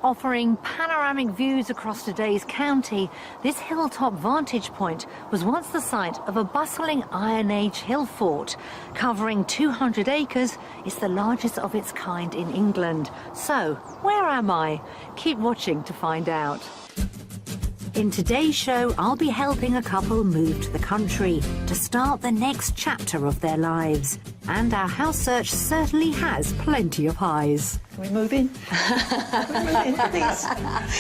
Offering panoramic views across today's county, this hilltop vantage point was once the site of a bustling Iron Age hill fort. Covering 200 acres, it's the largest of its kind in England. So, where am I? Keep watching to find out. In today's show, I'll be helping a couple move to the country to start the next chapter of their lives. And our house search certainly has plenty of highs. Can we move in? Can we move in, please?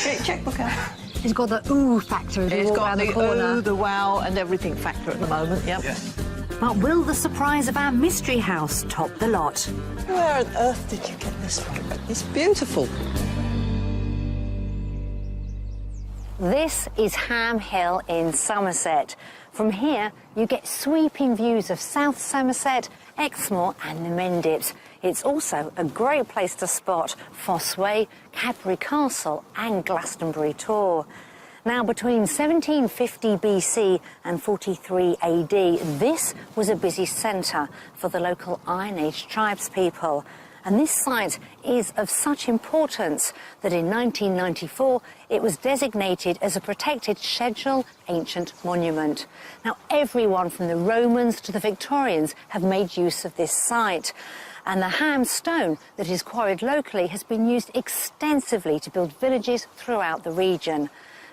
Get your checkbook out. It's got the ooh factor as we walk around the corner. It's got the ooh, the wow and everything factor at the moment, yep. Yes. But will the surprise of our mystery house top the lot? Where on earth did you get this from? It's beautiful. This is Ham Hill in Somerset. From here, you get sweeping views of South Somerset, Exmoor and the Mendips. It's also a great place to spot Fosse Way, Cadbury Castle and Glastonbury Tor. Now, between 1750 BC and 43 AD, this was a busy centre for the local Iron Age tribespeople. And this site is of such importance that in 1994 it was designated as a protected scheduled ancient monument. Now, everyone from the Romans to the Victorians have made use of this site. And the Ham stone that is quarried locally has been used extensively to build villages throughout the region.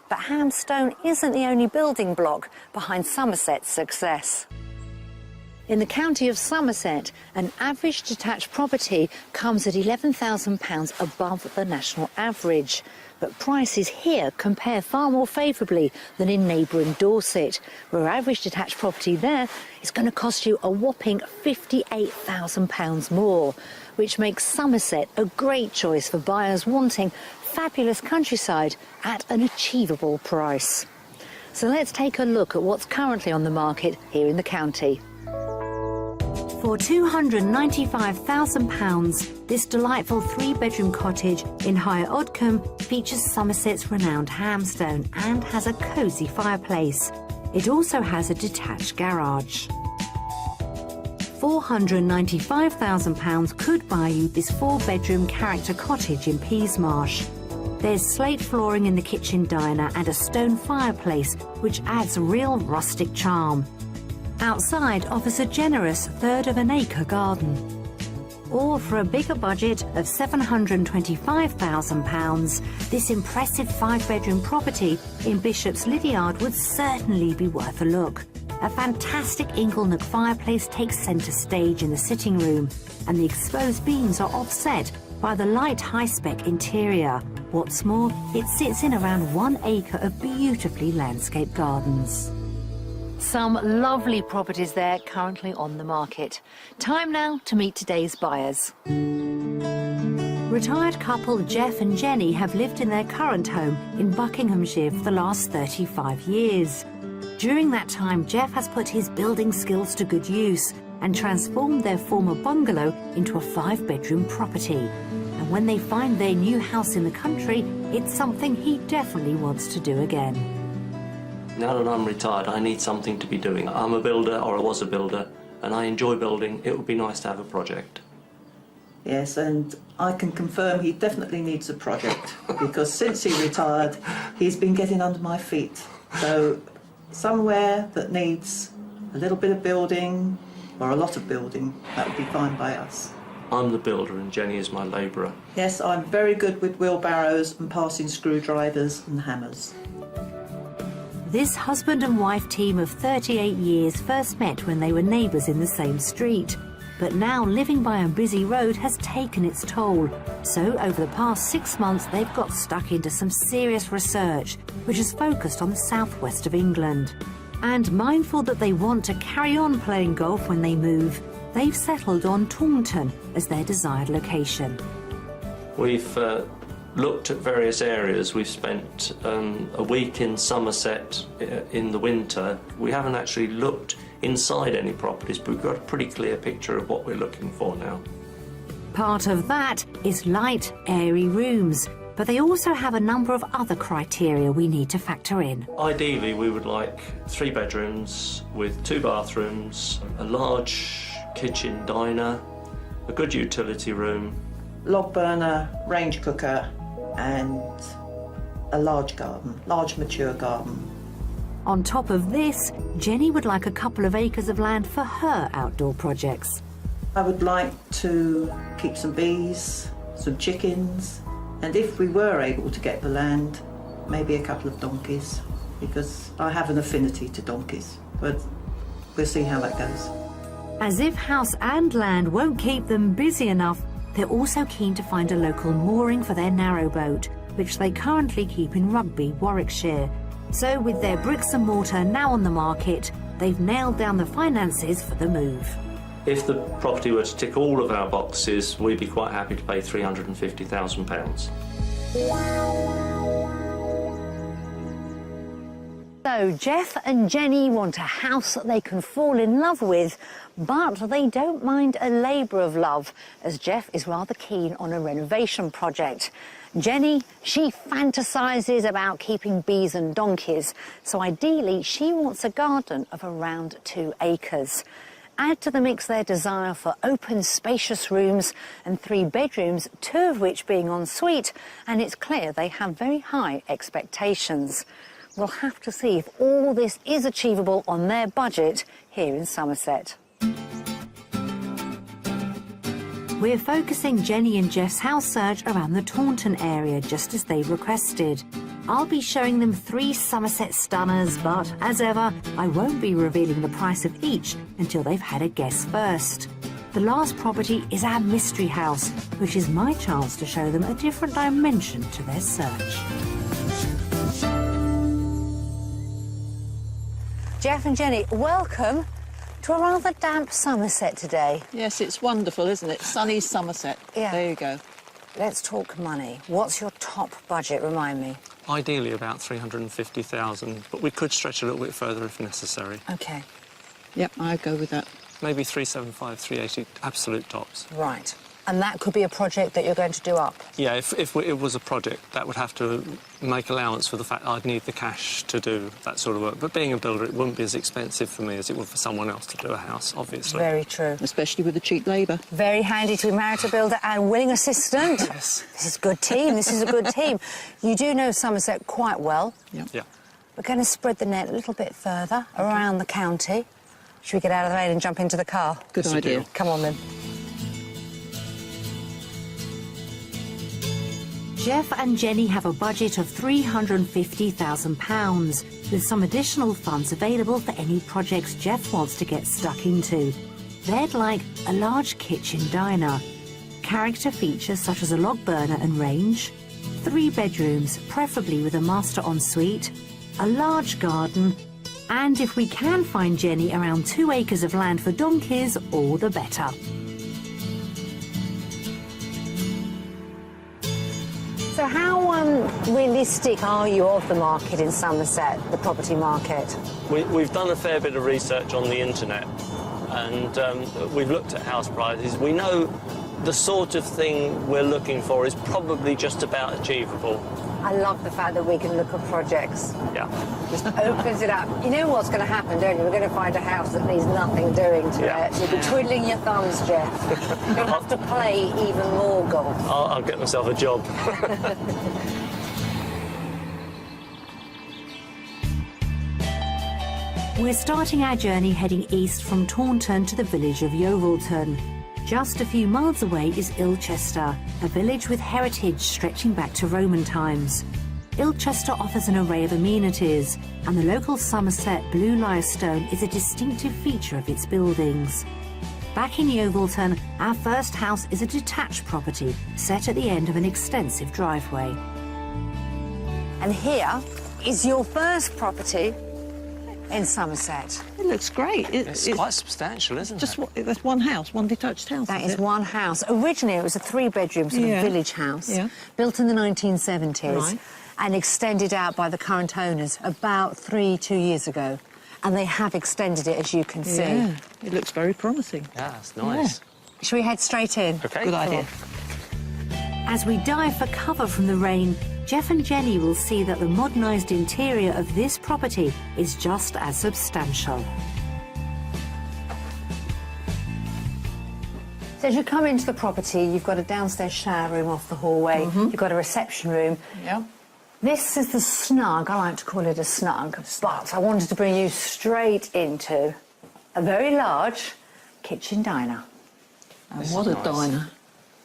But Ham stone isn't the only building block behind Somerset's success. In the county of Somerset, an average detached property comes at £11,000 above the national average. But prices here compare far more favourably than in neighbouring Dorset, where average detached property there is going to cost you a whopping £58,000 more, which makes Somerset a great choice for buyers wanting fabulous countryside at an achievable price. So let's take a look at what's currently on the market here in the county. For £295,000, this delightful three-bedroom cottage in Higher Odcombe features Somerset's renowned hamstone and has a cosy fireplace. It also has a detached garage. £495,000 could buy you this four-bedroom character cottage in Peasmarsh. There's slate flooring in the kitchen diner and a stone fireplace, which adds real rustic charm. Outside offers a generous third of an acre garden. Or for a bigger budget of £725,000, this impressive five-bedroom property in Bishop's Lydiard would certainly be worth a look. A fantastic inglenook fireplace takes centre stage in the sitting room, and the exposed beams are offset by the light high-spec interior. What's more, it sits in around 1 acre of beautifully landscaped gardens. Some lovely properties there currently on the market. Time now to meet today's buyers. Retired couple Jeff and Jenny have lived in their current home in Buckinghamshire for the last 35 years. During that time, Jeff has put his building skills to good use and transformed their former bungalow into a five-bedroom property. And when they find their new house in the country, it's something he definitely wants to do again. Now that I'm retired, I need something to be doing. I'm a builder, or I was a builder, and I enjoy building. It would be nice to have a project. Yes, and I can confirm he definitely needs a project, because since he retired, he's been getting under my feet. So somewhere that needs a little bit of building, or a lot of building, that would be fine by us. I'm the builder and Jenny is my labourer. Yes, I'm very good with wheelbarrows and passing screwdrivers and hammers. This husband and wife team of 38 years first met when they were neighbours in the same street. But now living by a busy road has taken its toll. So over the past 6 months, they've got stuck into some serious research, which is focused on the southwest of England. And mindful that they want to carry on playing golf when they move, they've settled on Taunton as their desired location. We've looked at various areas. We've spent a week in Somerset in the winter. We haven't actually looked inside any properties, but we've got a pretty clear picture of what we're looking for now. Part of that is light, airy rooms, but they also have a number of other criteria we need to factor in. Ideally, we would like 3 bedrooms with 2 bathrooms, a large kitchen diner, a good utility room, Log burner, range cooker, and a large garden, large mature garden. On top of this, Jenny would like a couple of acres of land for her outdoor projects. I would like to keep some bees, some chickens, and if we were able to get the land, maybe a couple of donkeys, because I have an affinity to donkeys, but we'll see how that goes. As if house and land won't keep them busy enough, they're also keen to find a local mooring for their narrowboat, which they currently keep in Rugby, Warwickshire. So with their bricks and mortar now on the market, they've nailed down the finances for the move. If the property were to tick all of our boxes, we'd be quite happy to pay £350,000. So Jeff and Jenny want a house that they can fall in love with, but they don't mind a labour of love, as Jeff is rather keen on a renovation project. Jenny, she fantasises about keeping bees and donkeys, so ideally she wants a garden of around 2 acres. Add to the mix their desire for open, spacious rooms and 3 bedrooms, 2 of which being en suite, and it's clear they have very high expectations. We'll have to see if all this is achievable on their budget here in Somerset. We're focusing Jenny and Jeff's house search around the Taunton area, just as they requested. I'll be showing them 3 Somerset stunners, but as ever, I won't be revealing the price of each until they've had a guess first. The last property is our mystery house, which is my chance to show them a different dimension to their search. Jeff and Jenny, welcome to a rather damp Somerset today. Yes, it's wonderful, isn't it? Sunny Somerset. Yeah. There you go. Let's talk money. What's your top budget, remind me? Ideally about £350,000, but we could stretch a little bit further if necessary. OK. Yep, I'd go with that. Maybe 375, 380, absolute tops. Right. And that could be a project that you're going to do up? Yeah, if it was a project, that would have to make allowance for the fact I'd need the cash to do that sort of work. But being a builder, it wouldn't be as expensive for me as it would for someone else to do a house, obviously. Very true. Especially with the cheap labour. Very handy to be married to a builder and willing assistant. Yes. This is a good team. This is a good team. You do know Somerset quite well. Yeah. Yeah. We're going to spread the net a little bit further around the county. Should we get out of the rain and jump into the car? Good That's a idea. deal. Come on, then. Jeff and Jenny have a budget of £350,000, with some additional funds available for any projects Jeff wants to get stuck into. They'd like a large kitchen diner, character features such as a log burner and range, 3 bedrooms, preferably with a master ensuite, a large garden, and if we can find Jenny around 2 acres of land for donkeys, all the better. So how realistic are you of the market in Somerset, the property market? We've done a fair bit of research on the internet, and we've looked at house prices. We know the sort of thing we're looking for is probably just about achievable. I love the fact that we can look at projects. Yeah. Just opens it up. You know what's going to happen, don't you? We're going to find a house that needs nothing doing to Yeah. it. You'll be twiddling your thumbs, Jeff. You'll have to play even more golf. I'll get myself a job. We're starting our journey heading east from Taunton to the village of Yeovilton. Just a few miles away is Ilchester, a village with heritage stretching back to Roman times. Ilchester offers an array of amenities, and the local Somerset blue limestone is a distinctive feature of its buildings. Back in Yeovilton, our first house is a detached property set at the end of an extensive driveway. And here is your first property in Somerset. It looks great. It's quite substantial, isn't just it? that's one house, one detached house. That is it? one house. Originally, it was a 3-bedroom sort Yeah. of village house, Yeah. built in the 1970s Right. and extended out by the current owners about 2 years ago. And they have extended it, as you can see. Yeah, it looks very promising. Yeah, it's nice. Shall we head straight in? Okay. Good idea. As we dive for cover from the rain, Jeff and Jenny will see that the modernised interior of this property is just as substantial. So So as you come into the property, you've got a downstairs shower room off the hallway. You've got a reception room. Yeah. This is the snug, I like to call it a snug, but I wanted to bring you straight into a very large kitchen diner. And This what is a nice. diner.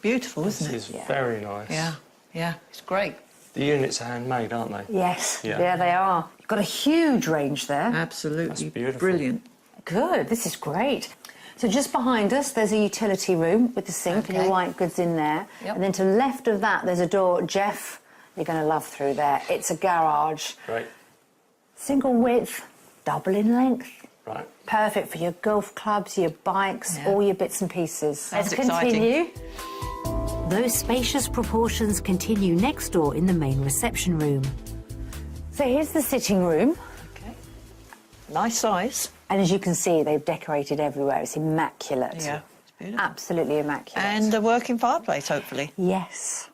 Beautiful, isn't This it? is very nice. Yeah, yeah, it's great. The units are handmade, aren't they? Yes, Yeah. there they are. You've got a huge range there. Absolutely That's beautiful. brilliant. Good, this is great. So just behind us, there's a utility room with the sink and your Okay. white goods in there. Yep. And then to the left of that, there's a door. Jeff, you're going to love through there. It's a garage. Right. Single width, double in length. Right. Perfect for your golf clubs, your bikes, Yeah. all your bits and pieces. That's Let's exciting. continue. Those spacious proportions continue next door in the main reception room. So here's the sitting room. Okay. Nice size. And as you can see, they've decorated everywhere. It's immaculate. Yeah, it's beautiful. Absolutely immaculate. And a working fireplace, hopefully. Yes.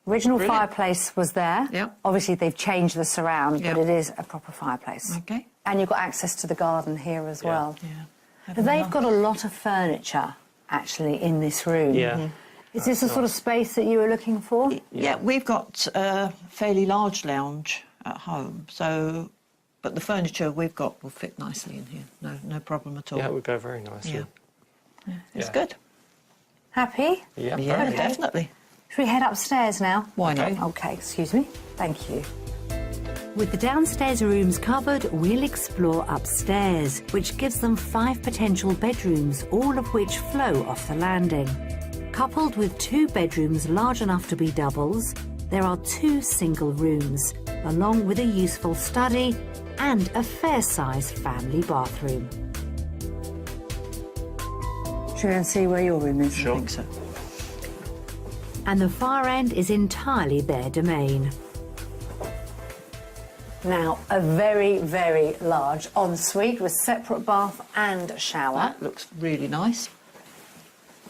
Original Brilliant. fireplace was there. Yep. Obviously, they've changed the surround, Yep. but it is a proper fireplace. Okay. And you've got access to the garden here as well. Yeah. But they've got a lot of furniture, actually, in this room. Yeah. Is this the sort of space that you were looking for? Yeah, we've got a fairly large lounge at home, so but the furniture we've got will fit nicely in here. No problem at all. Yeah, it would go very nicely. Yeah. It's Yeah. good. Happy? Yeah, Yeah, very. definitely. Should we head upstairs now? Why Okay. not? Okay, excuse me. Thank you. With the downstairs rooms covered, we'll explore upstairs, which gives them 5 potential bedrooms, all of which flow off the landing. Coupled with 2 bedrooms large enough to be doubles, there are 2 single rooms, along with a useful study and a fair-sized family bathroom. Should we go and see where your room is? I Sure. think so. And the far end is entirely their domain. Now, a very, very large ensuite with separate bath and shower. That looks really nice.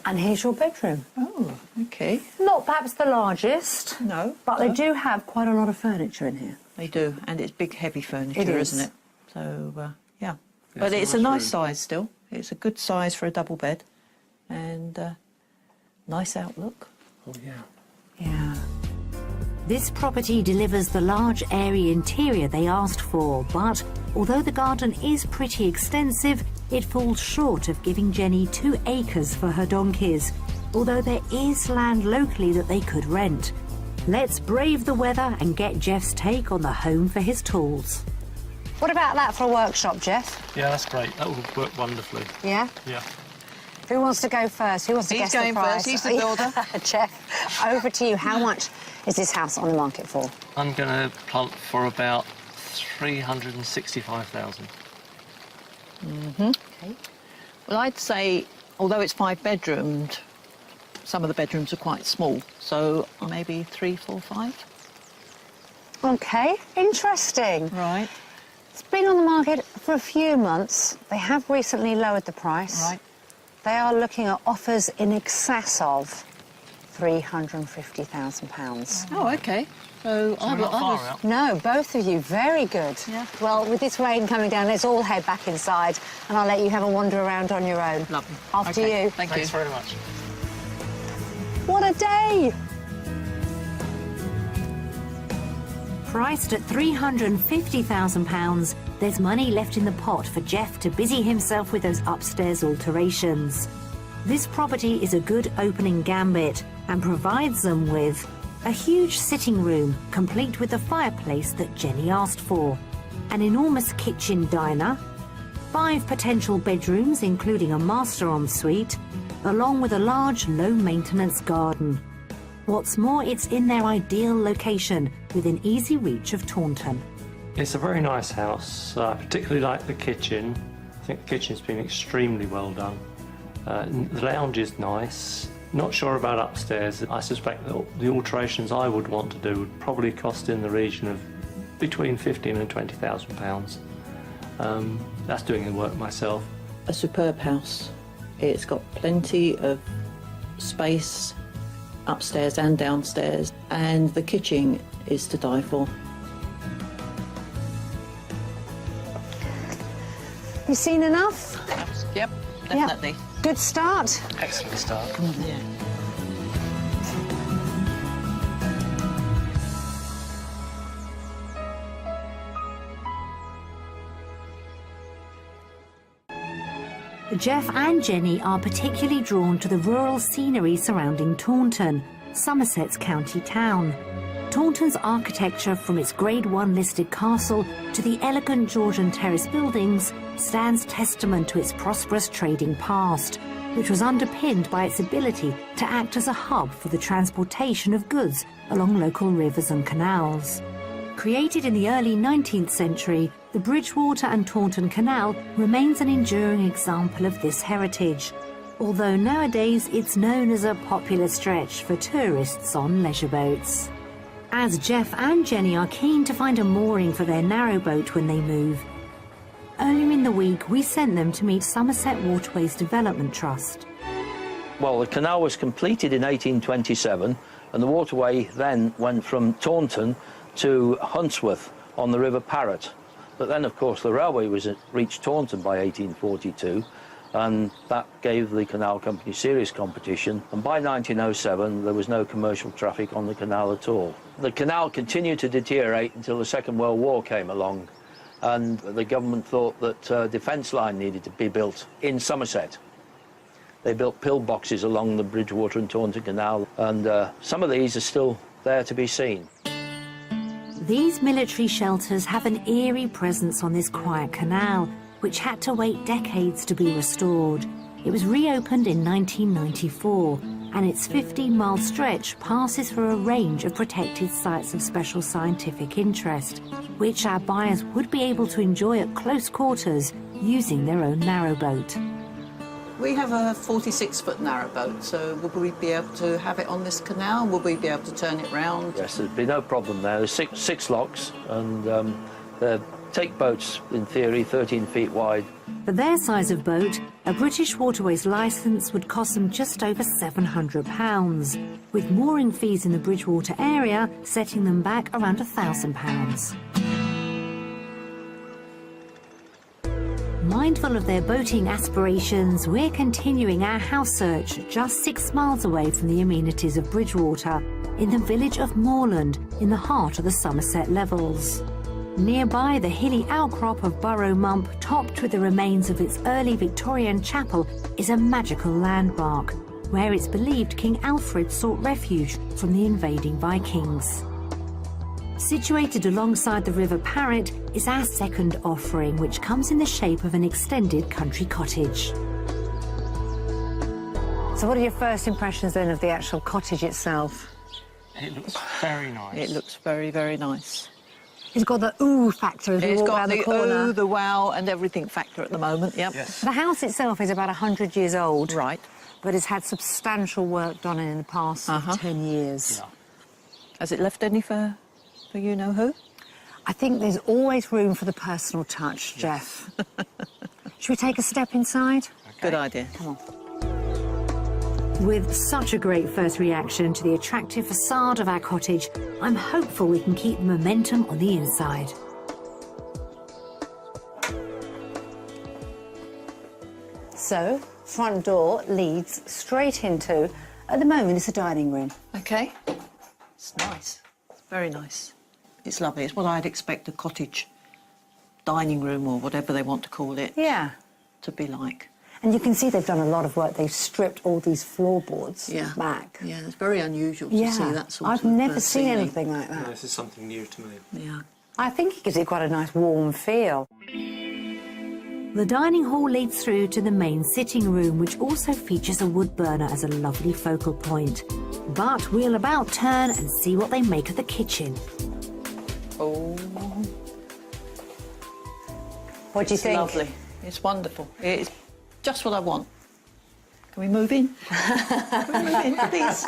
And here's your bedroom. Oh, okay. Not perhaps the largest, No. but they do have quite a lot of furniture in here. They do, and it's big, heavy furniture, It is. isn't it? So, yeah. Yeah, But it's it's a a nice nice room. size still. It's a good size for a double bed, and nice outlook. Oh, yeah. Yeah. This property delivers the large, airy interior they asked for, but although the garden is pretty extensive, it falls short of giving Jenny 2 acres for her donkeys, although there is land locally that they could rent. Let's brave the weather and get Jeff's take on the home for his tools. What about that for a workshop, Jeff? Yeah, that's great. That would work wonderfully. Yeah? Yeah. Who wants to go first? Who wants to He's guess going the price? first. He's the builder. Jeff, over to you. How much is this house on the market for? I'm going to plump for about 365,000. Okay. Well, I'd say, although it's 5 bedroomed, some of the bedrooms are quite small, so maybe 3, 4, 5. Okay, interesting. Right. It's been on the market for a few months. They have recently lowered the price. Right. They are looking at offers in excess of £350,000. Oh, okay. So I Not far was. out. No, both of you, very good. Yeah. Well, with this rain coming down, let's all head back inside and I'll let you have a wander around on your own. Lovely. After Okay, you. Thank Thanks you. very much. What a day! Priced at £350,000, there's money left in the pot for Jeff to busy himself with those upstairs alterations. This property is a good opening gambit and provides them with a huge sitting room complete with the fireplace that Jenny asked for, an enormous kitchen diner, 5 potential bedrooms including a master ensuite, along with a large low-maintenance garden. What's more, it's in their ideal location, within easy reach of Taunton. It's a very nice house. I particularly like the kitchen. I think the kitchen's been extremely well done. The lounge is nice. Not sure about upstairs. I suspect that the alterations I would want to do would probably cost in the region of between £15,000 and £20,000. That's doing the work myself. A superb house. It's got plenty of space upstairs and downstairs, and the kitchen is to die for. You seen enough? Yep, definitely. Good start. Excellent start. Yeah. Jeff and Jenny are particularly drawn to the rural scenery surrounding Taunton, Somerset's county town. Taunton's architecture, from its Grade 1 listed castle to the elegant Georgian terrace buildings, stands testament to its prosperous trading past, which was underpinned by its ability to act as a hub for the transportation of goods along local rivers and canals. Created in the early 19th century, the Bridgewater and Taunton Canal remains an enduring example of this heritage, although nowadays it's known as a popular stretch for tourists on leisure boats. As Jeff and Jenny are keen to find a mooring for their narrowboat when they move, earlier in the week we sent them to meet Somerset Waterways Development Trust. Well, the canal was completed in 1827, and the waterway then went from Taunton to Huntsworth on the River Parrett. But then, of course, the railway reached Taunton by 1842, and that gave the canal company serious competition. And by 1907, there was no commercial traffic on the canal at all. The canal continued to deteriorate until the Second World War came along, and the government thought that a defence line needed to be built in Somerset. They built pillboxes along the Bridgewater and Taunton Canal, and some of these are still there to be seen. These military shelters have an eerie presence on this quiet canal, which had to wait decades to be restored. It was reopened in 1994, and its 15-mile stretch passes through a range of protected sites of special scientific interest, which our buyers would be able to enjoy at close quarters using their own narrowboat. We have a 46-foot narrowboat, so will we be able to have it on this canal? Will we be able to turn it round? Yes, there'd be no problem there. There's six locks, and they're take boats, in theory, 13 feet wide. For their size of boat, a British Waterways licence would cost them just over £700, with mooring fees in the Bridgewater area setting them back around £1,000. Mindful of their boating aspirations, we're continuing our house search just 6 miles away from the amenities of Bridgewater, in the village of Moorland, in the heart of the Somerset Levels. Nearby, the hilly outcrop of Burrow Mump, topped with the remains of its early Victorian chapel, is a magical landmark, where it's believed King Alfred sought refuge from the invading Vikings. Situated alongside the River Parrett is our second offering, which comes in the shape of an extended country cottage. So what are your first impressions then of the actual cottage itself? It looks very nice. It looks very, very nice. It's got the ooh factor as we walk around the corner. It's got the ooh, the wow and everything factor at the moment, yep. Yes. The house itself is about 100 years old. Right. But it's had substantial work done in the past 10 years. Yeah. Has it left any for you know who? I think there's always room for the personal touch, Jeff. Should we take a step inside? Okay. Good idea. Come on. With such a great first reaction to the attractive facade of our cottage, I'm hopeful we can keep the momentum on the inside. So, front door leads straight into, at the moment, it's a dining room. Okay. It's nice. It's very nice. It's lovely. It's what I'd expect a cottage dining room or whatever they want to call it Yeah. to be like. And you can see they've done a lot of work. They've stripped all these floorboards back. Yeah, it's very unusual to see that sort I've of never seen scenery. anything like that. No, this is something new to me. Yeah. I think it gives it quite a nice warm feel. The dining hall leads through to the main sitting room, which also features a wood burner as a lovely focal point. But we'll about turn and see what they make of the kitchen. Oh, What do you it's think? lovely. It's wonderful. It's just what I want. Can we move in? Can we move in, please?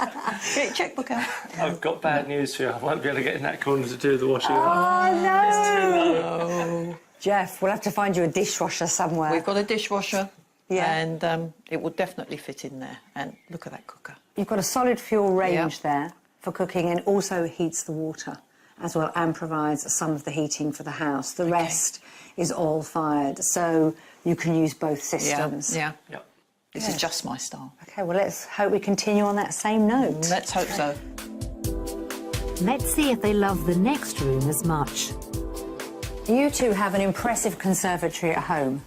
Get your checkbook out. I've got bad news for you. I won't be able to get in that corner to do the washing. Oh, no! Jeff, we'll have to find you a dishwasher somewhere. We've got a dishwasher. Yeah. And it will definitely fit in there. And look at that cooker. You've got a solid fuel range Yep. there for cooking, and also heats the water as well, and provides some of the heating for the house. The rest is oil fired, so you can use both systems. Yeah. Yep. This is just my style. OK, well, let's hope we continue on that same note. Let's hope so. Let's see if they love the next room as much. You two have an impressive conservatory at home.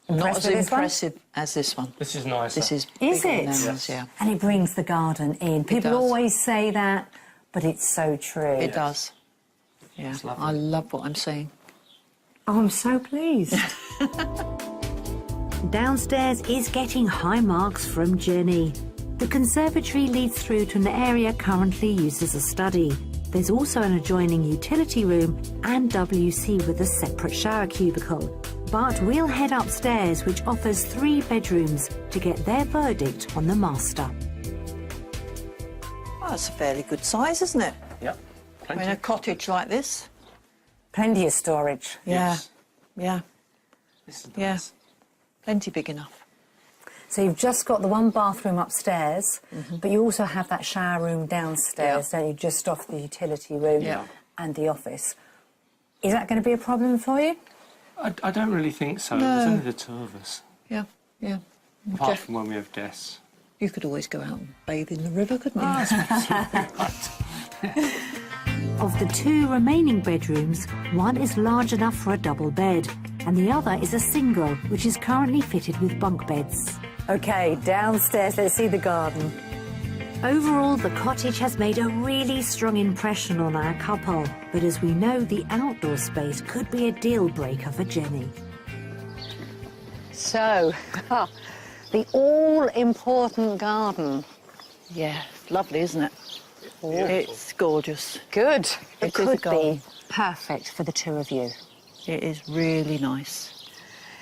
Not with as this one? impressive as this one. This is nicer. This is Is bigger it? than ours, yeah. And it brings the garden in. People does. always say that, but it's so true. It does. Yeah, I love what I'm seeing. Oh, I'm so pleased. Downstairs is getting high marks from Jenny. The conservatory leads through to an area currently used as a study. There's also an adjoining utility room and WC with a separate shower cubicle. But we'll head upstairs, which offers 3 bedrooms, to get their verdict on the master. Well, that's a fairly good size, isn't it? Yep. I Plenty. mean, a cottage like this. Plenty of storage. Yes. Yeah, This is yeah. nice. Plenty big enough. So you've just got the 1 bathroom upstairs, but you also have that shower room downstairs, don't you, just off the utility room Yeah. and the office. Is that going to be a problem for you? I don't really think so. There's only the 2 of us. Yeah, yeah. Apart Jeff, from when we have guests. you could always go out and bathe in the river, couldn't you? Of the 2 remaining bedrooms, one is large enough for a double bed, and the other is a single, which is currently fitted with bunk beds. OK, downstairs, let's see the garden. Overall, the cottage has made a really strong impression on our couple, but as we know, the outdoor space could be a deal breaker for Jenny. So, the all-important garden. Yeah, it's lovely, isn't it? It's gorgeous. Good. It It is a could be garden. perfect for the 2 of you. It is really nice.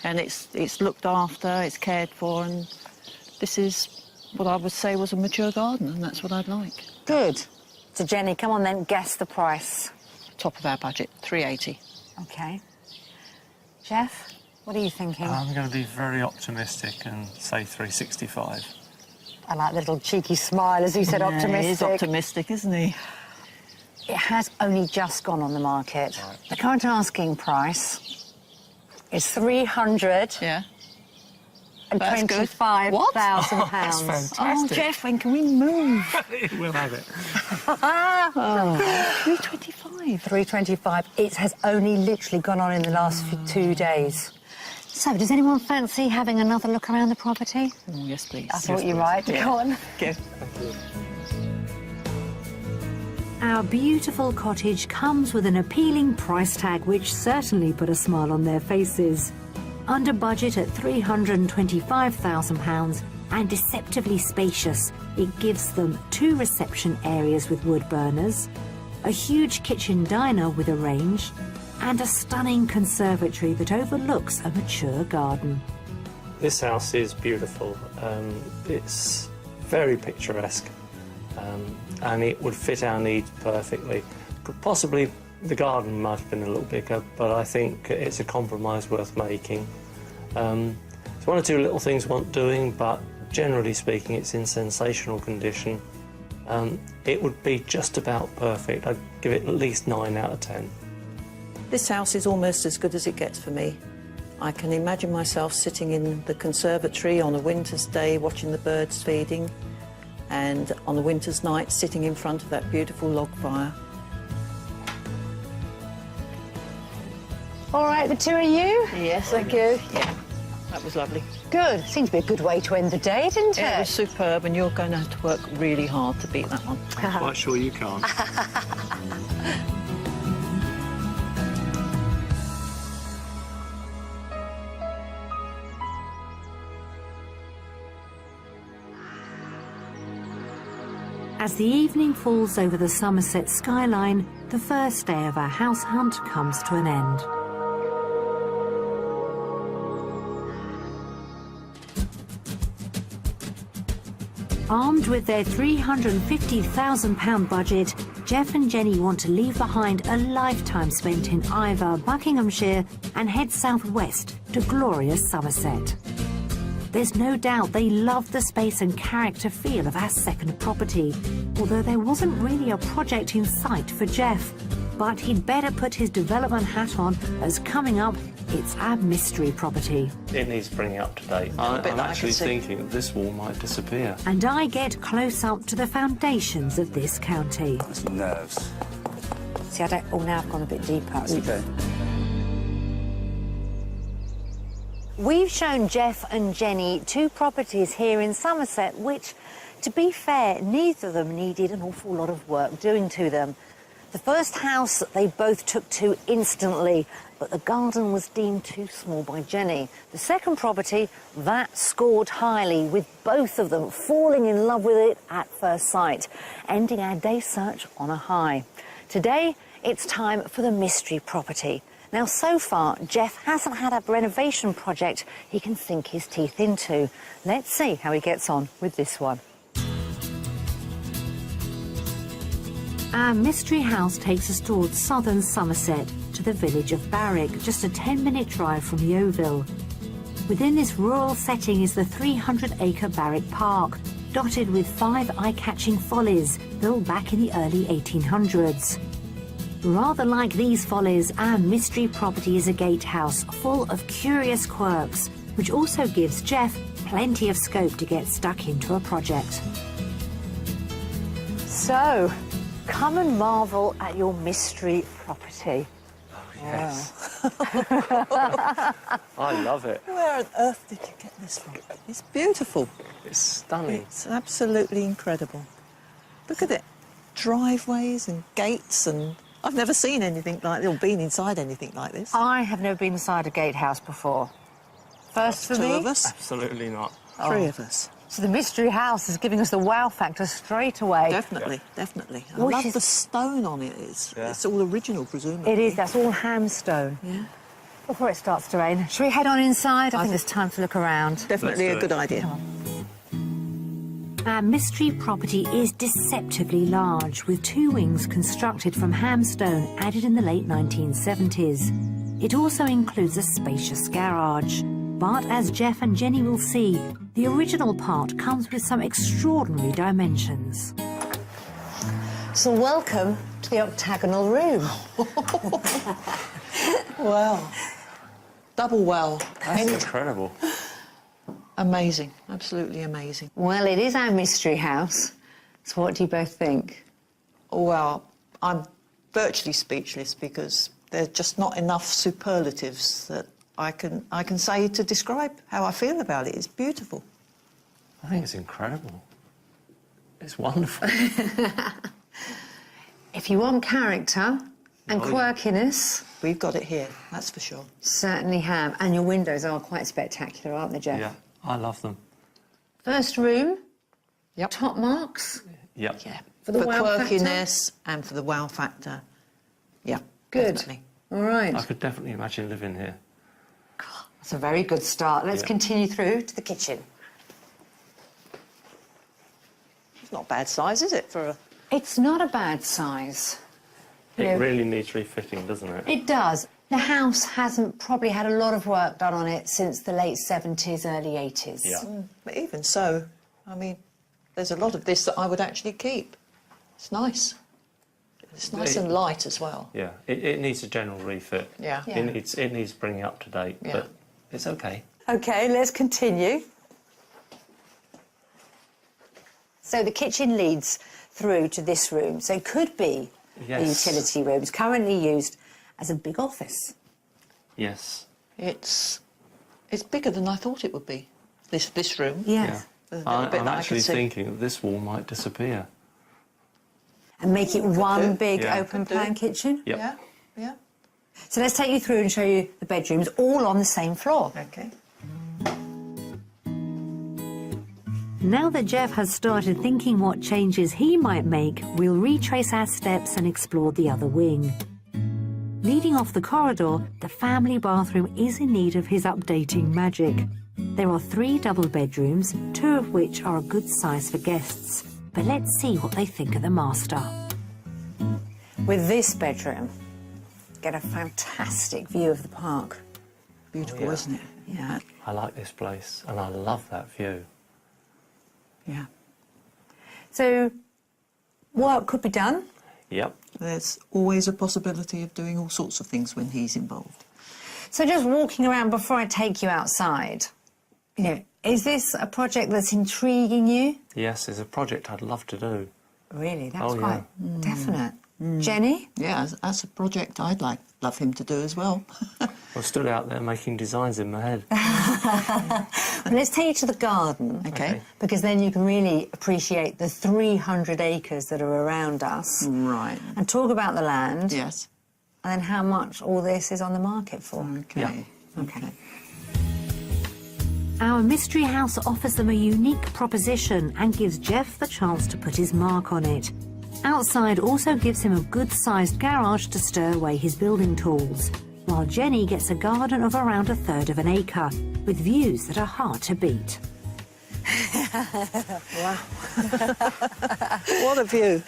And it's looked after, it's cared for, and this is what I would say was a mature garden, and that's what I'd like. Good. So, Jenny, come on then, guess the price. Top of our budget, 380. OK. Jeff, what are you thinking? I'm going to be very optimistic and say 365. I like the little cheeky smile as you said optimistic. He is optimistic, isn't he? It has only just gone on the market. Right. The current asking price is £325,000. Yeah. That's good. What? That's Oh, fantastic. Jeff, when can we move? We'll have it. 325. 325. It has only literally gone on in the last 2 days. So, does anyone fancy having another look around the property? Oh, yes, please. I thought you might. Go on. Okay. Our beautiful cottage comes with an appealing price tag which certainly put a smile on their faces. Under budget at £325,000 and deceptively spacious, it gives them 2 reception areas with wood burners, a huge kitchen diner with a range, and a stunning conservatory that overlooks a mature garden. This house is beautiful. It's very picturesque, and it would fit our needs perfectly. Possibly the garden might have been a little bigger, but I think it's a compromise worth making. There's 1 or 2 little things want doing, but generally speaking, it's in sensational condition. It would be just about perfect. I'd give it at least 9 out of 10. This house is almost as good as it gets for me. I can imagine myself sitting in the conservatory on a winter's day watching the birds feeding, and on a winter's night sitting in front of that beautiful log fire. All right, the 2 of you? Yes, Thank you. Yeah, that was lovely. Good. Seems to be a good way to end the day, didn't It was it? superb, and you're going to have to work really hard to beat that one. I'm quite sure you can't. As the evening falls over the Somerset skyline, the first day of our house hunt comes to an end. Armed with their £350,000 budget, Jeff and Jenny want to leave behind a lifetime spent in Iver, Buckinghamshire, and head southwest to glorious Somerset. There's no doubt they love the space and character feel of our second property, although there wasn't really a project in sight for Jeff. But he'd better put his development hat on, as coming up, It's our mystery property. It needs bringing up to date. bit I'm that I actually can see. thinking that this wall might disappear. And I get close up to the foundations of this county. It's nerves. See, I don't... Oh, now I've gone a bit deeper. Oops. Okay. We've shown Jeff and Jenny 2 properties here in Somerset, which, to be fair, neither of them needed an awful lot of work doing to them. The first house they both took to instantly, but the garden was deemed too small by Jenny. The second property, that scored highly, with both of them falling in love with it at first sight, ending our day's search on a high. Today, it's time for the mystery property. Now, so far, Jeff hasn't had a renovation project he can sink his teeth into. Let's see how he gets on with this one. Our mystery house takes us towards southern Somerset to the village of Barwick, just a 10-minute drive from Yeovil. Within this rural setting is the 300-acre Barwick Park, dotted with 5 eye-catching follies built back in the early 1800s. Rather like these follies, our mystery property is a gatehouse full of curious quirks, which also gives Jeff plenty of scope to get stuck into a project. So, come and marvel at your mystery property. Yes. I love it. Where on earth did you get this from? It's beautiful. It's stunning. It's absolutely incredible. Look at it. Driveways and gates, and I've never seen anything like this, or been inside anything like this. I have never been inside a gatehouse before. First for 2 me. of us, Absolutely not. 3 of us. So the mystery house is giving us the wow factor straight away. Definitely, definitely. I Which love is- the stone on it. It's Yeah. all original, presumably. It is, that's all hamstone. Yeah. Before it starts to rain, should we head on inside? I think think- it's time to look around. Definitely a Let's do good it. idea. Our mystery property is deceptively large, with 2 wings constructed from hamstone added in the late 1970s. It also includes a spacious garage. But as Jeff and Jenny will see, the original part comes with some extraordinary dimensions. So welcome to the octagonal room. Wow. Double wow. That's incredible. Amazing. Absolutely amazing. Well, it is our mystery house. So what do you both think? Well, I'm virtually speechless because there's just not enough superlatives that I can say to describe how I feel about it. It's beautiful. I think it's incredible. It's wonderful. If you want character and Oh, yeah. quirkiness, We've got it here, that's for sure. certainly have. And your windows are quite spectacular, aren't they, Jeff? Yeah, I love them. First room, Yep. top marks. Yep. Yeah. For the wow factor? quirkiness and for the wow factor. Yeah. Good. Definitely. All right. I could definitely imagine living here. That's a very good start. Let's Yeah. continue through to the kitchen. It's not bad size, is it, for a... It's not a bad size. It Yeah. really needs refitting, doesn't it? It does. The house hasn't probably had a lot of work done on it since the late 70s, early 80s. Yeah. But even so, I mean, there's a lot of this that I would actually keep. It's nice. It's nice and light as well. Yeah, it needs a general refit. Yeah. Yeah. It needs bringing up to date, Yeah. but it's okay. OK, let's continue. So the kitchen leads through to this room. So it could be the Yes. utility room. It's currently used as a big office. Yes. It's bigger than I thought it would be, this room. Yes. There's a little bit I'm that I actually can see. thinking that this wall might disappear. And make it one do. big Yeah. open Could do. plan kitchen. Yep. Yeah, yeah. So let's take you through and show you the bedrooms, all on the same floor. Okay. Now that Jeff has started thinking what changes he might make, we'll retrace our steps and explore the other wing. Leading off the corridor, the family bathroom is in need of his updating magic. There are 3 double bedrooms, 2 of which are a good size for guests. But let's see what they think of the master. With this bedroom, get a fantastic view of the park. Beautiful, yeah. isn't it? Yeah. I like this place, and I love that view. Yeah. So work could be done. Yep. There's always a possibility of doing all sorts of things when he's involved. So just walking around before I take you outside, you know, is this a project that's intriguing you? Yes, it's a project I'd love to do. Really, that's Oh, quite yeah. definite. Jenny? Yeah, that's a project I'd love him to do as well. I stood out there making designs in my head. Well, let's take you to the garden. Okay. Because then you can really appreciate the 300 acres that are around us. Right. And talk about the land. Yes. And then how much all this is on the market for. Okay. Yeah. Okay. Our mystery house offers them a unique proposition and gives Jeff the chance to put his mark on it. Outside also gives him a good-sized garage to stow away his building tools, while Jenny gets a garden of around 1/3 of an acre, with views that are hard to beat. What a view.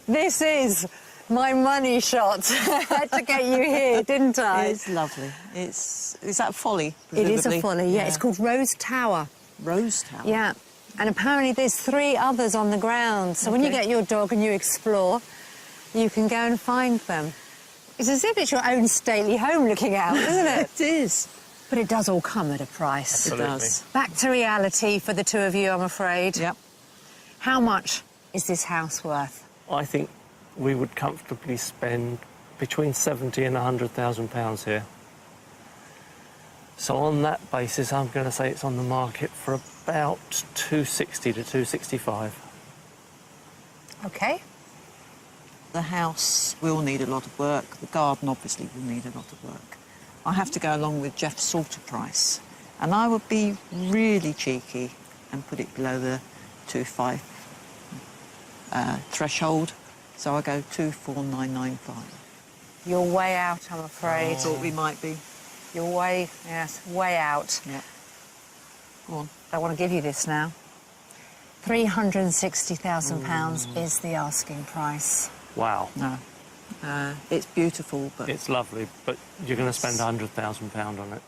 This is my money shot. I had to get you here, didn't I? It's lovely. Is that Folly? It is a presumably? folly, yeah. It's called Rose Tower. Rose Tower. Yeah. And apparently there's 3 others on the ground. So when you Okay. get your dog and you explore, you can go and find them. It's as if it's your own stately home looking out, isn't it? It is. But it does all come at a price. Absolutely. It does. Back to reality for the 2 of you, I'm afraid. Yep. How much is this house worth? I think we would comfortably spend between 70 and 100,000 pounds here. So on that basis, I'm going to say it's on the market for about 260 to 265. OK. The house will need a lot of work. The garden obviously will need a lot of work. I have to go along with Jeff's Salter price. And I would be really cheeky and put it below the 2.5 threshold. So I go 24995. You're way out, I'm afraid. Thought we might be. You're way, yes, way out. Yeah. Go on. I want to give you this now. £360,000 is the asking price. Wow. No. It's beautiful, but It's lovely, but you're going to spend £100,000 on it.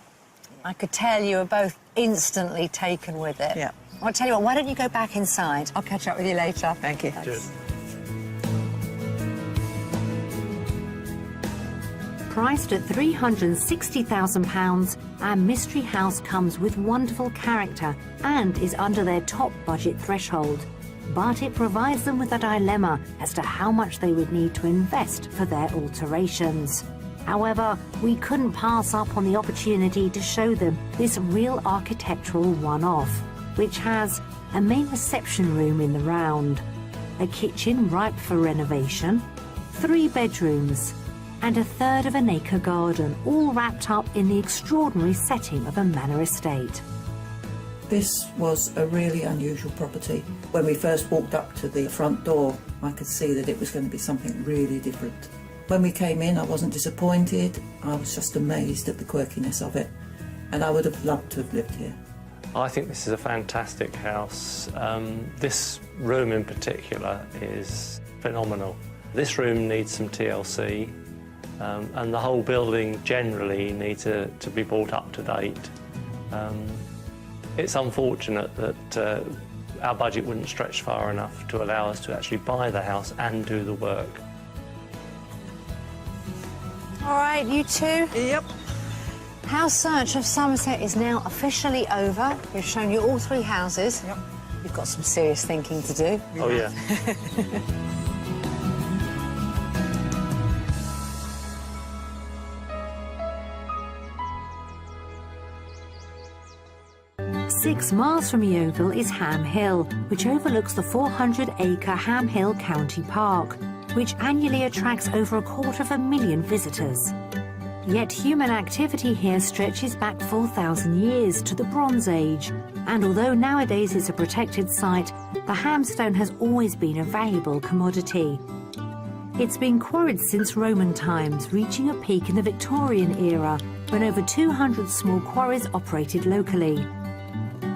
I could tell you were both instantly taken with it. Yeah. I'll tell you what, why don't you go back inside? I'll catch up with you later. thank you. Cheers. Priced at £360,000, our mystery house comes with wonderful character and is under their top budget threshold. But it provides them with a dilemma as to how much they would need to invest for their alterations. However, we couldn't pass up on the opportunity to show them this real architectural one-off, which has a main reception room in the round, a kitchen ripe for renovation, 3 bedrooms, and 1/3 of an acre garden, all wrapped up in the extraordinary setting of a manor estate. This was a really unusual property. When we first walked up to the front door, I could see that it was going to be something really different. When we came in, I wasn't disappointed. I was just amazed at the quirkiness of it, and I would have loved to have lived here. I think this is a fantastic house. This room in particular is phenomenal. This room needs some TLC, and the whole building generally needs to be brought up to date. It's unfortunate that our budget wouldn't stretch far enough to allow us to actually buy the house and do the work. All right, you two. Yep. House search of Somerset is now officially over. We've shown you all 3 houses. Yep. You've got some serious thinking to do. Oh, yeah. 6 miles from Yeovil is Ham Hill, which overlooks the 400-acre Ham Hill County Park, which annually attracts over 250,000 visitors. Yet human activity here stretches back 4,000 years to the Bronze Age, and although nowadays it's a protected site, the hamstone has always been a valuable commodity. It's been quarried since Roman times, reaching a peak in the Victorian era, when over 200 small quarries operated locally.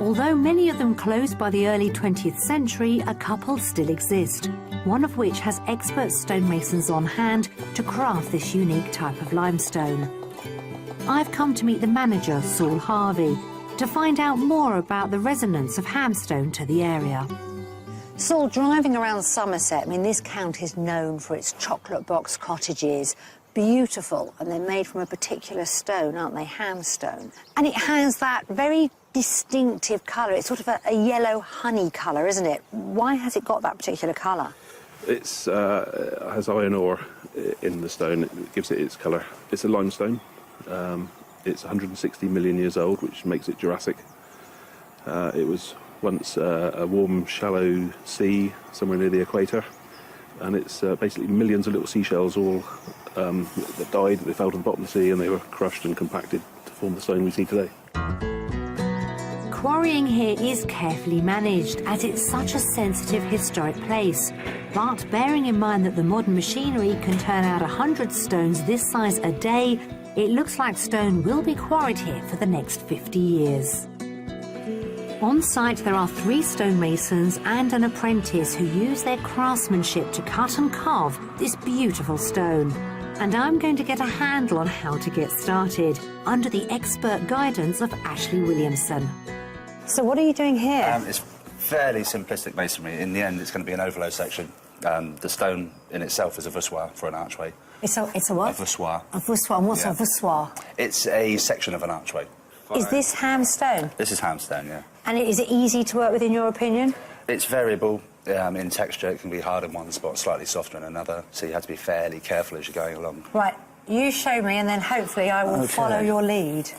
Although many of them closed by the early 20th century, a couple still exist, one of which has expert stonemasons on hand to craft this unique type of limestone. I've come to meet the manager, Saul Harvey, to find out more about the resonance of hamstone to the area. Saul, driving around Somerset, I mean, this county is known for its chocolate box cottages, beautiful, and they're made from a particular stone, aren't they? Hamstone. And it has that very distinctive colour. It's sort of a yellow honey colour, isn't it? Why has it got that particular colour? It has iron ore in the stone. It gives it its colour. It's a limestone. It's 160 million years old, which makes it Jurassic. It was once a warm, shallow sea somewhere near the equator, and it's basically millions of little seashells all that died. They fell to the bottom of the sea, and they were crushed and compacted to form the stone we see today. Quarrying here is carefully managed, as it's such a sensitive historic place. But bearing in mind that the modern machinery can turn out 100 stones this size a day, it looks like stone will be quarried here for the next 50 years. On site there are 3 stonemasons and an apprentice who use their craftsmanship to cut and carve this beautiful stone. And I'm going to get a handle on how to get started, under the expert guidance of Ashley Williamson. So what are you doing here? It's fairly simplistic masonry. In the end, it's going to be an overload section. The stone in itself is a voussoir for an archway. It's a what? A voussoir. A voussoir. And what's a voussoir? It's a section of an archway. Is this hamstone? This is hamstone, yeah. And is it easy to work with, in your opinion? It's variable in texture. It can be hard in one spot, slightly softer in another. So you have to be fairly careful as you're going along. Right. You show me, and then hopefully I will follow your lead.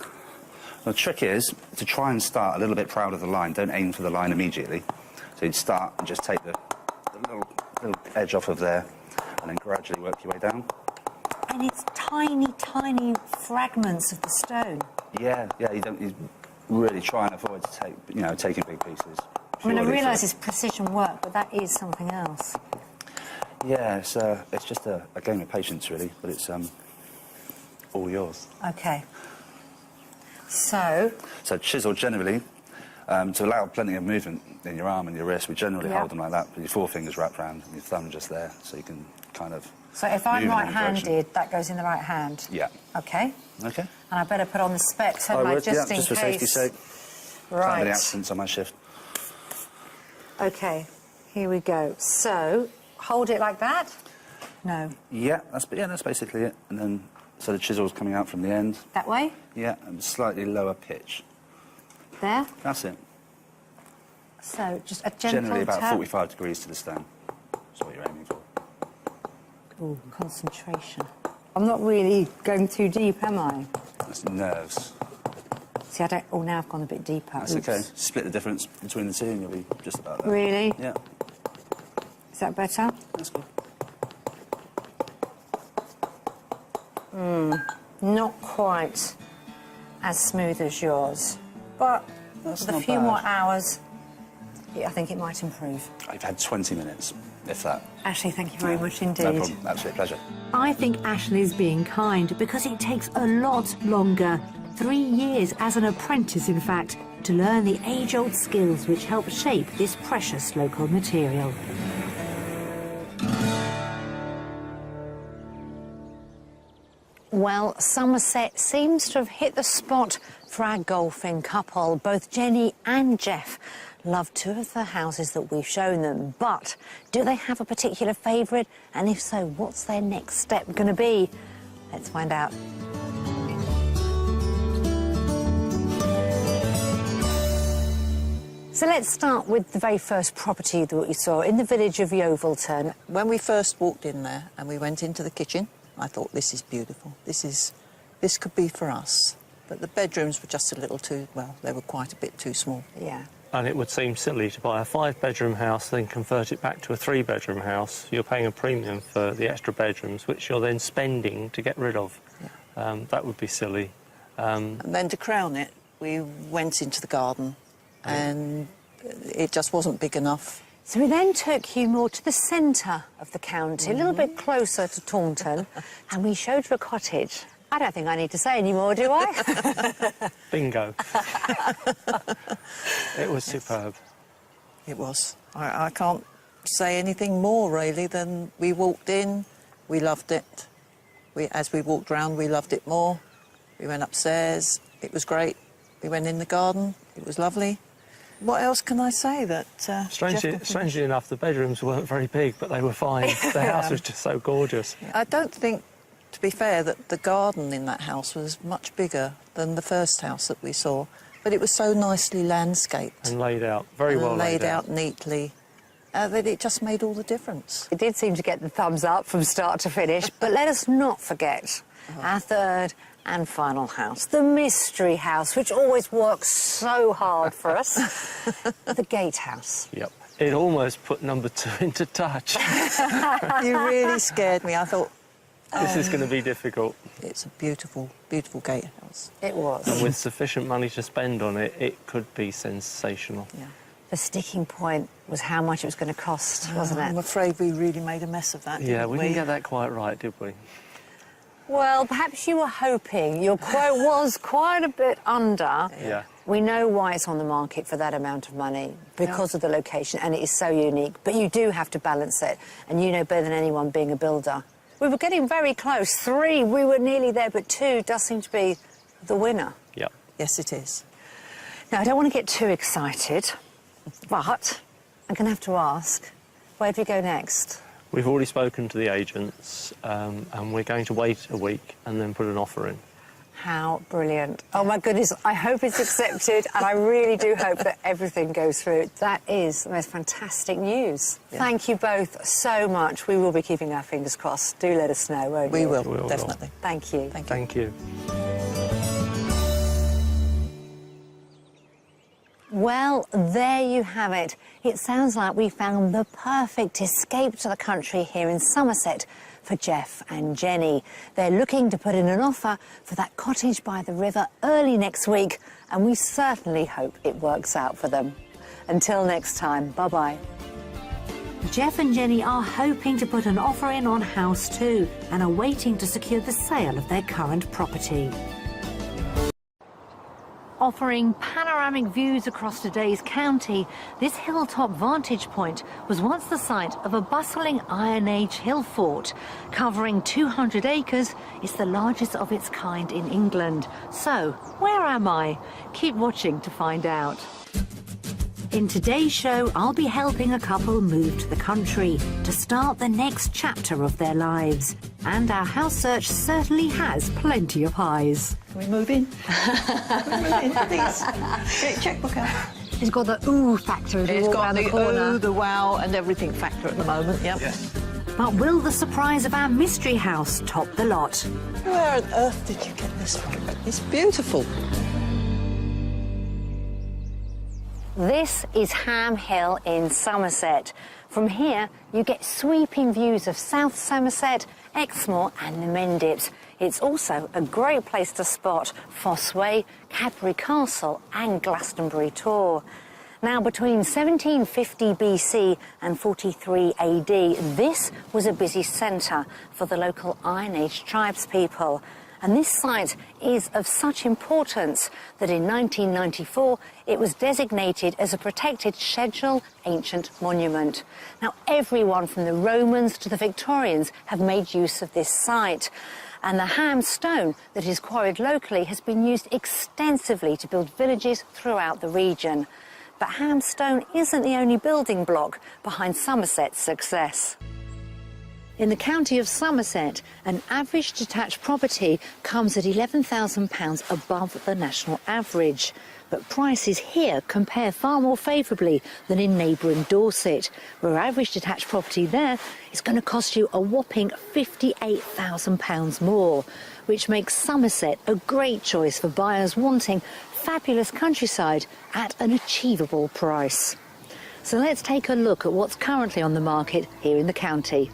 The trick is to try and start a little bit proud of the line. Don't aim for the line immediately. So you'd start and just take the little edge off of there, and then gradually work your way down. And it's tiny, tiny fragments of the stone. Yeah, you really try and avoid taking big pieces. I mean, I realise it's precision work, but that is something else. Yeah, it's just a game of patience, really, but it's all yours. OK. So chisel generally, to allow plenty of movement in your arm and your wrist, we generally hold them like that, with your 4 fingers wrapped around and your thumb just there, so you can kind of. So if I'm right-handed, that goes in the right hand? Yeah. OK. OK. And I better put on the specs, hadn't I, just in case? Just for safety's sake. Right. Can't have any accidents on my shift. OK, here we go. So, hold it like that? No. Yeah, that's basically it. And then, so the chisel's coming out from the end. That way? Yeah, and slightly lower pitch. There? That's it. So, just a gentle Generally about tap. 45 degrees to the stone. That's what you're aiming for. Ooh, concentration. I'm not really going too deep, am I? That's nerves. See, I don't... Oh, now I've gone a bit deeper. That's Oops. okay. Split the difference between the two and you'll be just about there. Really? Yeah. Is that better? That's good. Not quite as smooth as yours, but That's with a not few bad. more hours, I think it might improve. I've had 20 minutes, if that. Ashley, thank you very much indeed. No problem. Absolute pleasure. I think Ashley's being kind, because it takes a lot longer. 3 years as an apprentice, in fact, to learn the age-old skills which help shape this precious local material. Well, Somerset seems to have hit the spot for our golfing couple. Both Jenny and Jeff love 2 of the houses that we've shown them. But do they have a particular favourite? And if so, what's their next step going to be? Let's find out. So let's start with the very first property that we saw in the village of Yeovilton. When we first walked in there and we went into the kitchen, I thought, this is beautiful. This could be for us. But the bedrooms were just a little too, well, they were quite a bit too small. Yeah. And it would seem silly to buy a 5-bedroom house, then convert it back to a 3-bedroom house. You're paying a premium for the extra bedrooms, which you're then spending to get rid of. Yeah. That would be silly. And then to crown it, we went into the garden and it just wasn't big enough. So we then took you more to the centre of the county, a little bit closer to Taunton, and we showed you a cottage. I don't think I need to say any more, do I? Bingo. It was superb. It was. I can't say anything more, really, than we walked in, we loved it. As we walked round, we loved it more. We went upstairs, it was great. We went in the garden, it was lovely. What else can I say that... Strangely enough, the bedrooms weren't very big, but they were fine. The house was just so gorgeous. I don't think To be fair, that the garden in that house was much bigger than the first house that we saw, but it was so nicely landscaped. And laid out, very well laid out neatly. That it just made all the difference. It did seem to get the thumbs up from start to finish, but let us not forget our third and final house, the mystery house, which always works so hard for us, the gatehouse. Yep. It almost put number 2 into touch. You really scared me. I thought, This is going to be difficult. it's a beautiful, beautiful gatehouse. It was. And with sufficient money to spend on it, it could be sensational. Yeah. The sticking point was how much it was going to cost, wasn't I'm it? afraid we really made a mess of that, Yeah, didn't we didn't get that quite right, did we? Well, perhaps you were hoping. Your quote was quite a bit under. Yeah. We know why it's on the market for that amount of money, because of the location, and it is so unique. But you do have to balance it, and you know better than anyone being a builder. We were getting very close. 3, we were nearly there, but 2 does seem to be the winner. Yep. Yes, it is. Now, I don't want to get too excited, but I'm going to have to ask, where do we go next? We've already spoken to the agents, and we're going to wait a week and then put an offer in. How brilliant. Oh, my goodness, I hope it's accepted, and I really do hope that everything goes through. That is the most fantastic news. Yeah. Thank you both so much. We will be keeping our fingers crossed. Do let us know, won't We you? will, We will. definitely. Thank you. Thank you. Thank you. Well, there you have it. It sounds like we found the perfect escape to the country here in Somerset for Jeff and Jenny. They're looking to put in an offer for that cottage by the river early next week, and we certainly hope it works out for them. Until next time, bye-bye. Jeff and Jenny are hoping to put an offer in on House 2 and are waiting to secure the sale of their current property. Offering panoramic views across today's county, this hilltop vantage point was once the site of a bustling Iron Age hill fort. Covering 200 acres, it's the largest of its kind in England. So, where am I? Keep watching to find out. In today's show, I'll be helping a couple move to the country to start the next chapter of their lives. And our house search certainly has plenty of highs. Can we move in? Can we move in, please? Get your checkbook out. It's got the ooh factor as we It's walk got around the the corner. ooh, the wow, and everything factor at the moment, yep. Yes. But will the surprise of our mystery house top the lot? Where on earth did you get this from? It's beautiful. This is Ham Hill in Somerset. From here, you get sweeping views of South Somerset, Exmoor and the Mendips. It's also a great place to spot Fosse Way, Cadbury Castle and Glastonbury Tor. Now, between 1750 BC and 43 AD, this was a busy centre for the local Iron Age tribespeople. And this site is of such importance that in 1994 it was designated as a protected scheduled ancient monument. Now, everyone from the Romans to the Victorians have made use of this site. And the Ham stone that is quarried locally has been used extensively to build villages throughout the region. But Ham stone isn't the only building block behind Somerset's success. In the county of Somerset, an average detached property comes at £11,000 above the national average. But prices here compare far more favourably than in neighbouring Dorset, where average detached property there is going to cost you a whopping £58,000 more, which makes Somerset a great choice for buyers wanting fabulous countryside at an achievable price. So let's take a look at what's currently on the market here in the county.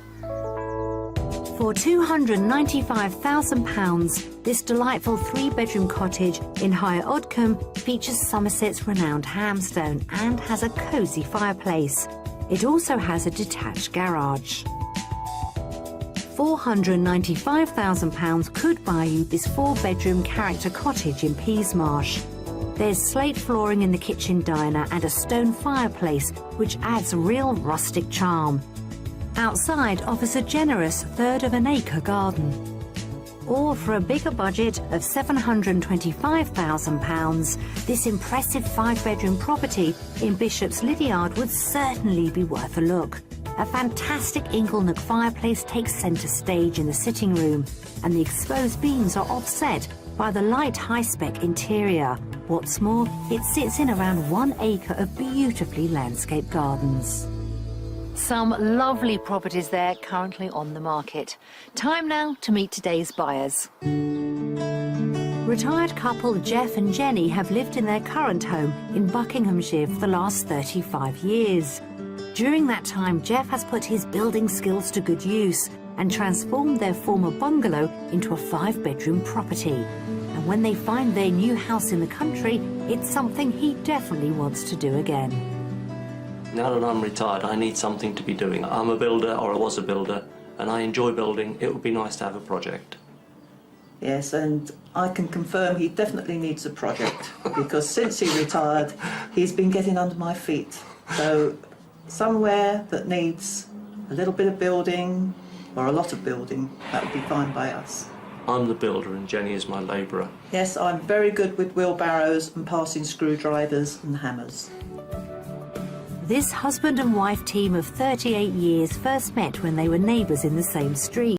For £295,000, this delightful 3-bedroom cottage in Higher Odcombe features Somerset's renowned hamstone and has a cosy fireplace. It also has a detached garage. £495,000 could buy you this 4-bedroom character cottage in Peasmarsh. There's slate flooring in the kitchen diner and a stone fireplace, which adds real rustic charm. Outside offers a generous third of an acre garden. Or for a bigger budget of £725,000, this impressive 5-bedroom property in Bishop's Lydiard would certainly be worth a look. A fantastic Inglenook fireplace takes centre stage in the sitting room, and the exposed beams are offset by the light high-spec interior. What's more, it sits in around 1 acre of beautifully landscaped gardens. Some lovely properties there currently on the market. Time now to meet today's buyers. Retired couple Jeff and Jenny have lived in their current home in Buckinghamshire for the last 35 years. During that time, Jeff has put his building skills to good use and transformed their former bungalow into a 5-bedroom property. And when they find their new house in the country, it's something he definitely wants to do again. Now that I'm retired, I need something to be doing. I'm a builder, or I was a builder, and I enjoy building. It would be nice to have a project. Yes, and I can confirm he definitely needs a project because since he retired, he's been getting under my feet. So somewhere that needs a little bit of building or a lot of building, that would be fine by us. I'm the builder and Jenny is my labourer. Yes, I'm very good with wheelbarrows and passing screwdrivers and hammers. This husband and wife team of 38 years first met when they were neighbours in the same street.